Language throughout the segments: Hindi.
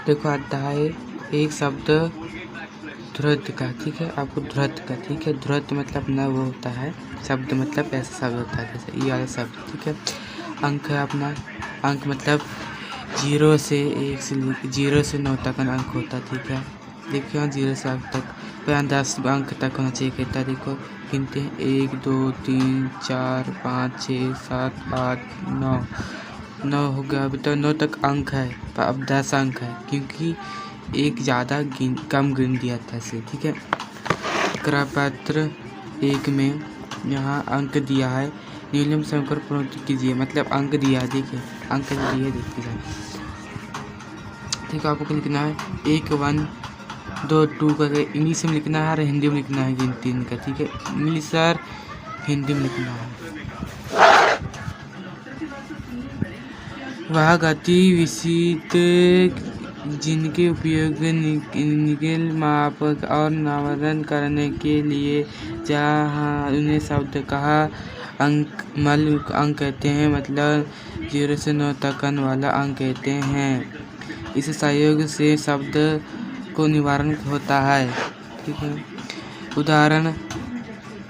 देखो आता है एक शब्द ध्रुत का, ठीक है। आपको ध्रुत का, ठीक है। ध्रुत मतलब न वो होता है, शब्द मतलब ऐसा शब्द होता है जैसे ये वाला शब्द, ठीक है। अंक है अपना, अंक मतलब 0 से 1 से लेकर 0 से 9 तक का अंक होता है, ठीक है। देखिए यहाँ 0 से 8 तक, यहाँ 10 अंक तक होना चाहिए कहता है। देखो गिनते हैं 1 2 3 4 5 6 7 8 9, 9 हो गया। अभी तो 9 तक अंक है, पर अब 10 अंक है क्योंकि एक ज़्यादा कम गिन दिया था इसे, ठीक है। क्रमपत्र 1 में यहाँ अंक दिया है, न्यूनतम संकर पूर्ति कीजिए, मतलब अंक दिया है, देखिए अंक दिए देखते जाए, ठीक है। आपको लिखना है 1 1 2 2 करके इंग्लिश में लिखना है और हिंदी में लिखना है गिनती इनका, ठीक है। इंग्लिश और हिंदी में लिखना है। वह गति विशिष्ट जिनके उपयोग निकल माप और नामकरण करने के लिए जहाँ उन्हें शब्द कहा अंक कहते हैं, मतलब 0 से 9 तक वाला अंक कहते हैं। इस सहयोग से शब्द को निवारण होता है, ठीक है। उदाहरण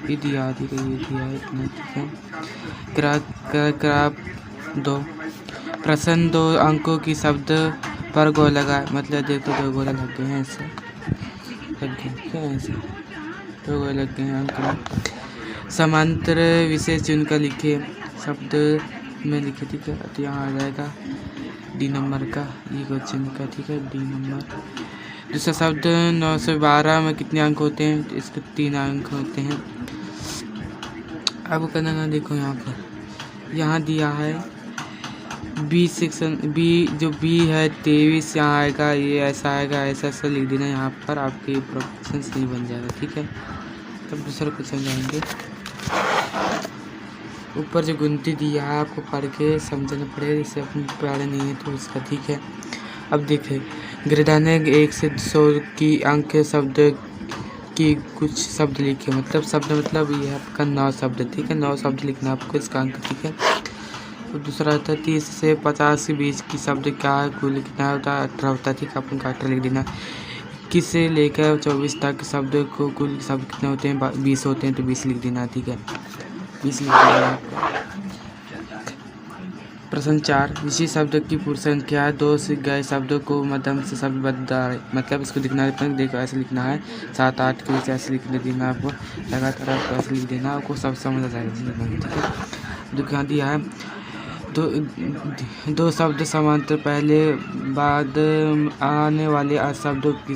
ये दिया है इतना, ठीक है। क्राप 2 प्रश्न 2 अंकों की शब्द पर गोल लगा, मतलब देखो 2 गोले लग गए हैं, ऐसे लग गए क्या, ऐसे 2 गोले लग गए हैं अंक में। समांतर विशेष चुनकर लिखे, शब्द में लिखे, ठीक है। तो यहाँ आ जाएगा डी नंबर का ये क्वेश्चन का, ठीक है, डी नंबर। दूसरा शब्द 912 में कितने अंक होते हैं, तो इसके 3 अंक होते हैं। आपको करना ना, देखो यहाँ दिया है बी सेक्शन, बी जो बी है 23 यहाँ आएगा, ये ऐसा आएगा, ऐसा ऐसा लिख देना यहाँ पर, आपके प्रोफेशन सही बन जाएगा, ठीक है। तब दूसरा क्वेश्चन जाएंगे। ऊपर जो गिनती दिया है आपको पढ़ के समझना पड़ेगा, जैसे अपनी पढ़े नहीं है तो उसका, ठीक है। अब देखिए गृहदाने 1 से 100 की अंक शब्द की कुछ शब्द लिखे, मतलब शब्द मतलब ये आपका 9 शब्द, ठीक है। 9 शब्द लिखना आपको इसका अंक, ठीक है। तो दूसरा होता है 30 से 50 के बीच की शब्द क्या है, कुल लिखना होता है 18 होता है, ठीक है। अपन का 18 लिख देना। 21 से लेकर 24 तक शब्द को कुल शब्द कितने होते हैं, 20 होते हैं, तो 20 लिख देना, ठीक है। 20 लिख देना आपको। प्रश्न 4 विशेष शब्द की पूर्ण संख्या है, 2 से गए शब्दों को मध्यम से शब्द बदल, मतलब इसको लिखना है, देखो ऐसे लिखना है, 7 8 के बीच ऐसे लिख देना आपको, लगातार आपको ऐसे लिख देना, आपको सब समझ आ जाएगा, ठीक है। जो यहाँ दिया है दो शब्द समांतर पहले बाद आने वाले शब्दों की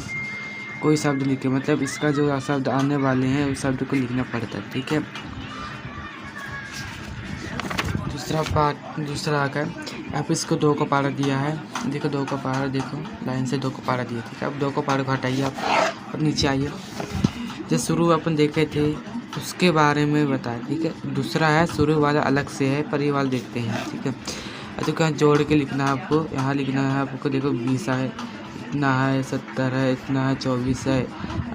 कोई शब्द लिखे, मतलब इसका जो शब्द आने वाले हैं उस शब्द को लिखना पड़ता है, ठीक है। दूसरा आकर आप इसको 2 का पारा दिया है, देखो 2 का पारा, देखो लाइन से 2 का पारा दिया, ठीक है। अब 2 का पारा को हटाइए आप, अब नीचे आइए, जो शुरू अपन देखे थे उसके बारे में बताएं, ठीक है। दूसरा है शुरू वाला अलग से है, पर ये वाला देखते हैं, ठीक है। तो क्या जोड़ के लिखना है आपको, यहाँ लिखना है आपको, देखो 20 है, इतना है, 70 है, इतना है, 24 है।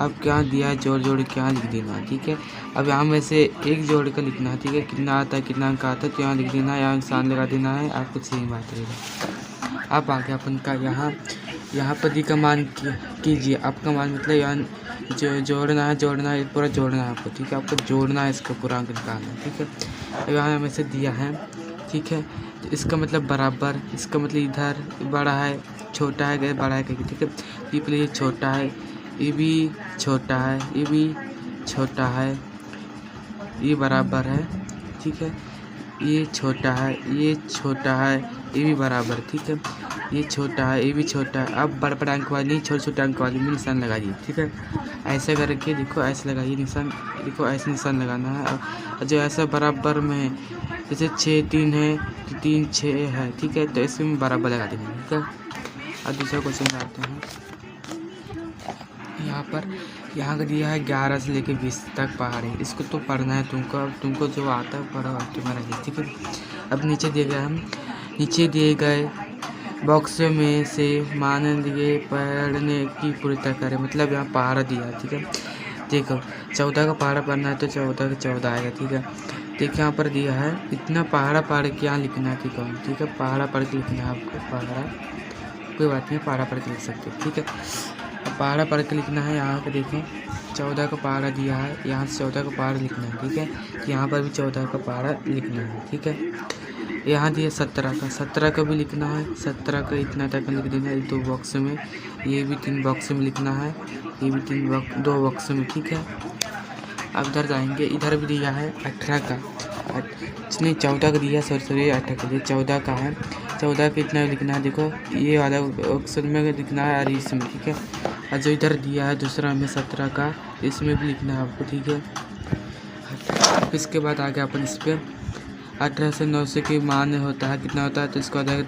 अब क्या दिया है, जोड़ के यहाँ लिख देना है, ठीक है। अब यहाँ में से एक जोड़ कर लिखना है, ठीक है। कितना आता है, कितना अंक आता है, तो यहाँ लिख देना है, यहाँ इंसान लगा देना है, आपको सही बात रहेगा। अब आगे अपन का यहाँ पर दी का मान कीजिए, आपका मान मतलब यहाँ जोड़ना है, पूरा जोड़ना है आपको, ठीक है। आपको जोड़ना है, इसका पूरा अंक निकालना है, ठीक है। अब यहाँ हमें से दिया है, ठीक है, तो इसका मतलब बराबर, इसका मतलब इधर बड़ा है, छोटा है, बड़ा है, ठीक है। ये पहले ये छोटा है, ये भी छोटा है, ये भी छोटा है, ये बराबर है, ठीक है। ये छोटा है, ये छोटा है, ये भी बराबर, ठीक है। ये छोटा है, ये भी छोटा है। अब बड़ा बड़ा अंक वाली छोटे छोटे अंक वाली में निशान लगाइए, ठीक है। ऐसे करके देखो, ऐसे लगाइए निशान, देखो ऐसे निशान लगाना है। और जो ऐसा बराबर में जैसे 6 3 है तो 3 6 है, ठीक है, तो इसमें बराबर लगा देंगे, ठीक है। अब दूसरा क्वेश्चन आते हैं। यहाँ का दिया है 11 से लेकर 20 तक पहाड़ी, इसको तो पढ़ना है तुमको, अब तुमको जो आता है पढ़ो, तुम्हारा ही, ठीक है। अब नीचे दिए गए बॉक्स में से मान लिए पढ़ने की पूर्णता करें, मतलब यहाँ पहाड़ा दिया है, ठीक है। देखो 14 का पहाड़ा पढ़ना है तो 14 का 14 आएगा, ठीक है। देखिए यहाँ पर दिया है इतना पहाड़ा पढ़ के यहाँ लिखना है, ठीक है। पहाड़ा पढ़ के लिखना है आपको, पहाड़ा कोई बात नहीं, पहाड़ा पढ़ के लिख सकते हो, ठीक है। अब पहाड़ा पढ़ के लिखना है। यहाँ पे देखें 14 का पहाड़ा दिया है, यहाँ से 14 का पहाड़ा लिखना है, ठीक है। यहाँ पर भी 14 का पहाड़ा लिखना है, ठीक है। यहाँ दिया 17 का भी लिखना है। 17 का इतना तक लिख देना है 2 बॉक्स में, ये भी 3 बॉक्स में लिखना है, ये भी 2 बॉक्स में, ठीक है। अब इधर जाएंगे, इधर भी दिया है 18 का, नहीं 14 का दिया, सॉरी 18 का दिया, 14 का है। 14 का इतना लिखना है, देखो ये वाला ऑप्शन में लिखना है और इसमें, ठीक है। और जो इधर दिया है दूसरा में 17 का, इसमें भी लिखना है आपको, ठीक है। इसके बाद आगे अपन इस पर 18 से 9 से की मान होता है, कितना होता है, तो इसको आधा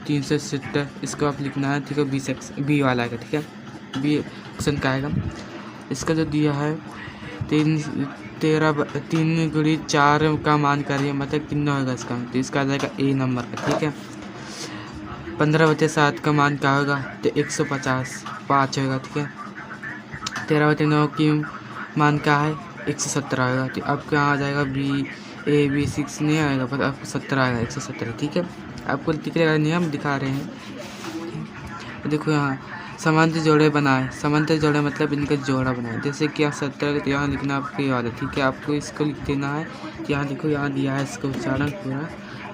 370, इसको आप लिखना है, ठीक है। बी वाला आएगा, ठीक है, बी ऑप्शन का आएगा। इसका जो दिया है 3 × 4 का मान करिए, मतलब कितना होगा इसका, तो इसका आ जाएगा ए नंबर का, ठीक है। 15/7 का मान क्या होगा, तो 150 होगा, ठीक है। 13/9 की मान क्या है, 117 होगा, तो आपको यहाँ आ जाएगा B 6 नहीं आएगा, पर आपको 17 आएगा, 117, ठीक है। आपको दिखेगा नहीं, हम दिखा रहे हैं। देखो यहाँ समांतर जोड़े बनाए, समांतर जोड़े मतलब इनका जोड़ा बनाए, जैसे कि यहाँ 17 तो यहाँ लिखना आपको ये वाला, ठीक है। आपको इसको लिख देना है, यहाँ देखो यहाँ दिया है, इसको उच्चारण पूरा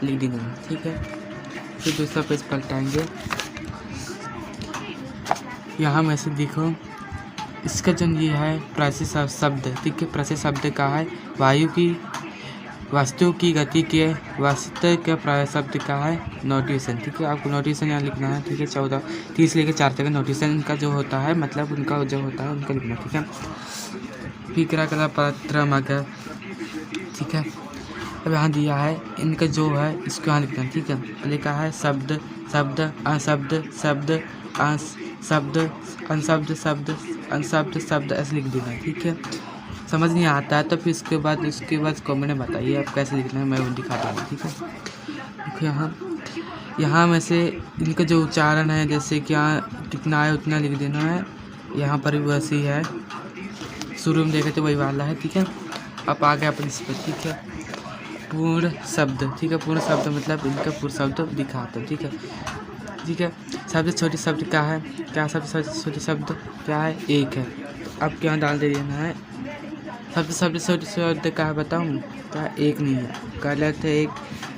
लिख देना है, ठीक है। फिर दूसरा पेज पलटाएंगे, यहाँ में से देखो इसका जो ये है प्रसिद्ध शब्द, ठीक है। प्रसिद्ध शब्द का है वस्तु की गति के वास्तव के शब्द का है नोटेशन, ठीक है। आपको नोटेशन यहाँ लिखना है, ठीक है। 30 लेके 4 तक नोटेशन इनका जो होता है, मतलब उनका जो होता है उनका लिखना, ठीक है। फिक्रा कला पत्र मगर, ठीक है। अब यहाँ दिया है इनका जो है, इसको यहाँ लिखना है, ठीक है। लिखा है शब्द शब्द अशब्द शब्द शब्द अनशब्द शब्द अनशब्द शब्द ऐसे लिख देना है, ठीक है। समझ नहीं आता है तो फिर उसके बाद कमेंट में बताइए आप कैसे लिखना है, मैं वो दिखाता हूँ, ठीक है। देखो यहाँ में से इनका जो उच्चारण है, जैसे कि यहाँ कितना है उतना लिख देना है, यहाँ पर भी वैसे ही है, शुरू में देखे तो वही वाला है, ठीक है। अब आगे अपन इस पर, ठीक है। पूर्ण शब्द, ठीक है। पूर्ण शब्द मतलब इनका पूर्ण शब्द दिखाता है, ठीक है, ठीक है। सबसे छोटी शब्द क्या है, क्या सबसे छोटी शब्द क्या है, एक है। अब क्या डाल दे देना है, सबसे छोटी शब्द क्या है बताऊँ, क्या एक नहीं है, गलत है, एक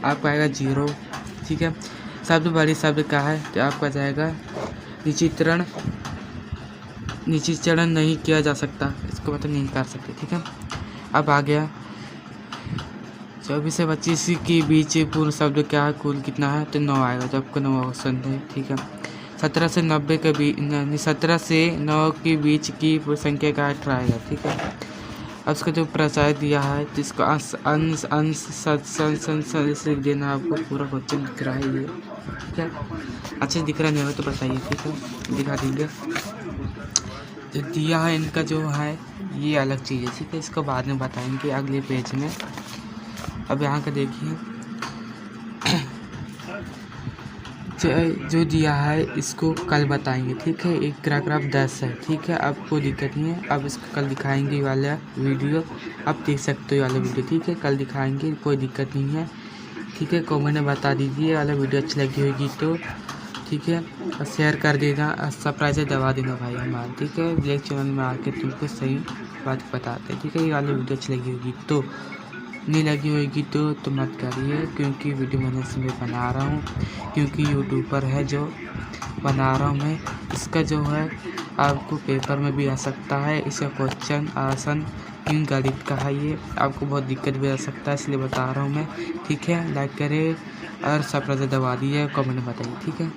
आपका आएगा 0, ठीक है। सबसे बड़ी शब्द क्या है, तो आपका जाएगा निश्चितरण नहीं किया जा सकता, इसको मतलब नहीं कर सकते, ठीक है। अब आ गया 24 से 25 के बीच पूर्ण शब्द क्या है, कुल कितना है, तो 9 आएगा, तो आपको 9 ऑप्शन है, ठीक है। 17 से 9 के बीच की पूर्ण संख्या का 18 आएगा, ठीक है। अब उसका जो प्रचार दिया है, तो इसको अंश लिख देना, आपको पूरा क्वेश्चन दिख रहा है ये, ठीक है। अच्छा दिख रहा नहीं हो तो बताइए, ठीक है, दिखा देंगे। जो दिया है इनका जो है ये अलग चीज़ है, ठीक है। इसको बाद में बताएंगे अगले पेज में। अब यहाँ का देखिए जो दिया है इसको कल बताएंगे, ठीक है। एक पैराग्राफ 10 है, ठीक है। आपको दिक्कत नहीं है, अब इसको कल दिखाएंगे वाला वीडियो, आप देख सकते हो वाला वीडियो, ठीक है। कल दिखाएंगे, कोई दिक्कत नहीं है, ठीक है। कमेंट में बता दीजिए वाला वीडियो अच्छी लगी होगी तो, ठीक है। और शेयर कर देना और सब्सक्राइब दबा देना भाई हमारा, ठीक है। ब्लैक चैनल में आके तुमको सही बात बताते हैं, ठीक है। ये वाली वीडियो अच्छी लगी होगी तो, नहीं लगी होगी तो मत करिए, क्योंकि वीडियो मैंने इसमें बना रहा हूँ, क्योंकि यूट्यूबर है जो बना रहा हूँ मैं। इसका जो है आपको पेपर में भी आ सकता है, इसका क्वेश्चन आसान क्यों गणित का है, ये आपको बहुत दिक्कत भी आ सकता है, इसलिए बता रहा हूँ मैं, ठीक है। लाइक करें और सब्सक्राइब दबा दिए, कमेंट बताइए, ठीक है।